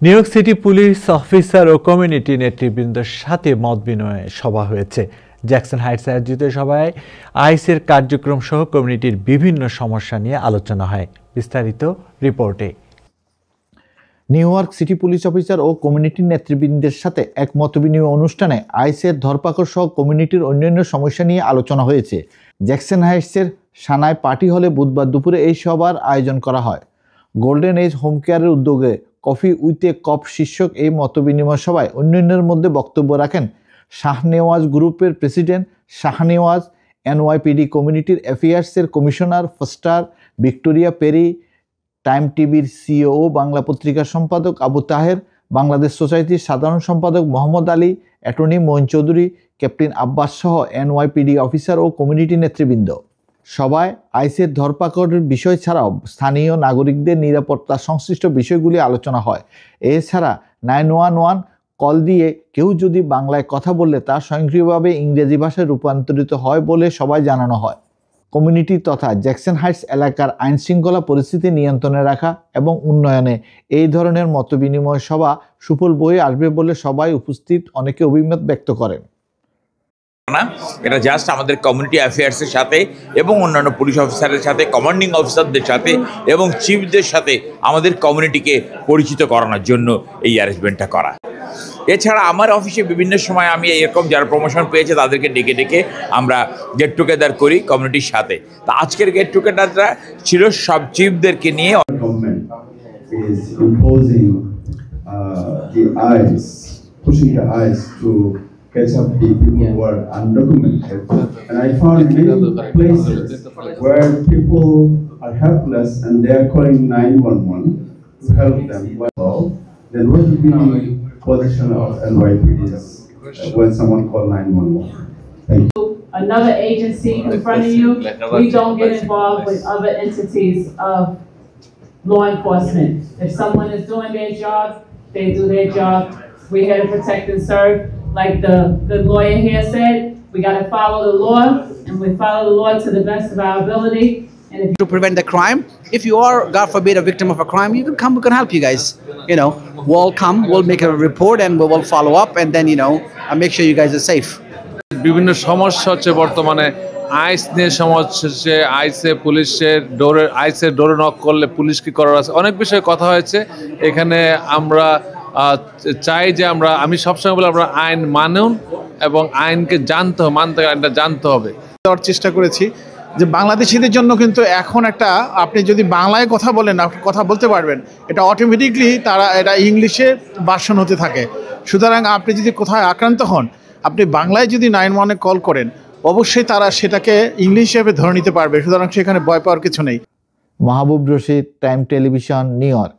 New York City police officer ও community নেতৃবৃন্দের সাথে মত বিনিময় সভা হয়েছে। জ্যাকসন হাইটস আয়োজিত সভায় আইসের কার্যক্রম সহ কমিউনিটির বিভিন্ন সমস্যা নিয়ে আলোচনা হয়। বিস্তারিত রিপোর্টে। New York City police officer ও কমিউনিটি নেতৃবৃন্দের সাথে এক মত বিনিময় অনুষ্ঠানে আইসের ধরপাকড় সহ কমিউনিটির অন্যান্য সমস্যা নিয়ে আলোচনা হয়েছে। জ্যাকসন হাইটসের সানায় পার্টি হলে বুধবার দুপুরে এই সভার আয়োজন করা হয়। গোল্ডেন এজ হোম কেয়ারের উদ্যোগে কফি উইথ এ কপ শীর্ষক এই মতবিনিময় সভায় অন্যান্যের মধ্যে বক্তব্য রাখেন শাহনেওয়াজ গ্রুপের প্রেসিডেন্ট শাহনেওয়াজ, এনওয়াইপিডি কমিউনিটির অ্যাফেয়ার্সের commissioner Foster, Victoria Perry, Time টিভির সিইও, বাংলা পত্রিকার সম্পাদক আবু তাহের, বাংলাদেশ সোসাইটির সাধারণ সম্পাদক মোহাম্মদ আলী, অ্যাটর্নি মঈন চৌধুরী, ক্যাপ্টেন আব্বাস সহ এনওয়াইপিডি অফিসার ও কমিউনিটি নেতৃবৃন্দ। সভায় আইসের ধরপাকড়ের বিষয় ছাড়াও স্থানীয় নাগরিকদের নিরাপত্তা সংশ্লিষ্ট বিষয়গুলি আলোচনা হয়। এছাড়া 911 কল দিয়ে কেউ যদি বাংলায় কথা বললে তা স্বয়ংক্রিয়ভাবে ইংরেজি ভাষায় রূপান্তরিত হয় বলে সবাই জানানো হয়। কমিউনিটি তথা জ্যাকসন হাইটস এলাকার আইনশৃঙ্খলা পরিস্থিতি নিয়ন্ত্রণে রাখা এবং উন্নয়নে এই ধরনের মতবিনিময় সভা সুফল বয়ে আসবে বলে সবাই উপস্থিত অনেকে অভিমত ব্যক্ত করেন। এটা জাস্ট আমাদের কমিউনিটি অ্যাফেয়ার্সের সাথে এবং অন্যান্য পুলিশ অফিসারের সাথে, কমান্ডিং অফিসারদের সাথে এবং চিফদের সাথে আমাদের কমিউনিটিকে পরিচিত করানোর জন্য এই অ্যারেঞ্জমেন্টটা করা। এছাড়া আমার অফিসে বিভিন্ন সময় আমি এরকম যারা প্রমোশন পেয়েছে তাদেরকে ডেকে ডেকে আমরা গেট টুগেদার করি কমিউনিটির সাথে। তা আজকের গেট টুগেদারটা ছিল সব চিফদেরকে নিয়ে। Catch up people who are undocumented, and I found many places where people are helpless and they are calling 911 to help them. Well, then what would be the position of NYPD when someone calls 911? Thank you. Another agency in front of you, we don't get involved with other entities of law enforcement. If someone is doing their job, they do their job. We're here to protect and serve. Like the lawyer here said, we got to follow the law, and we follow the law to the best of our ability. And if to prevent the crime, if you are, God forbid, a victim of a crime, you can come. We can help you guys. You know, we'll come. We'll make a report, and we will follow up, and then make sure you guys are safe. বিভিন্ন সমস্যা হচ্ছে বর্তমানে আইস নিয়ে সমস্যা হচ্ছে। আইসের ডোরে knock করলে police কি করার আছে, অনেক বিষয়ে কথা হয়েছে। এখানে আমরা চাই যে আমি সবসময় বলি আমরা আইন মানুন এবং আইনকে আইনটা জানতে হবে। দেওয়ার চেষ্টা করেছি যে বাংলাদেশিদের জন্য কিন্তু এখন আপনি যদি বাংলায় কথা বলেন, কথা বলতে পারবেন, এটা অটোমেটিকলি এটা ইংলিশে ভার্সন হতে থাকে। সুতরাং আপনি যদি কোথায় আক্রান্ত হন, আপনি বাংলায় যদি 911 কল করেন, অবশ্যই তারা সেটাকে ইংলিশ হিসেবে ধরে নিতে পারবে। সুতরাং সেখানে ভয় পাওয়ার কিছু নেই। Mahbub Rashid, Time television, New York.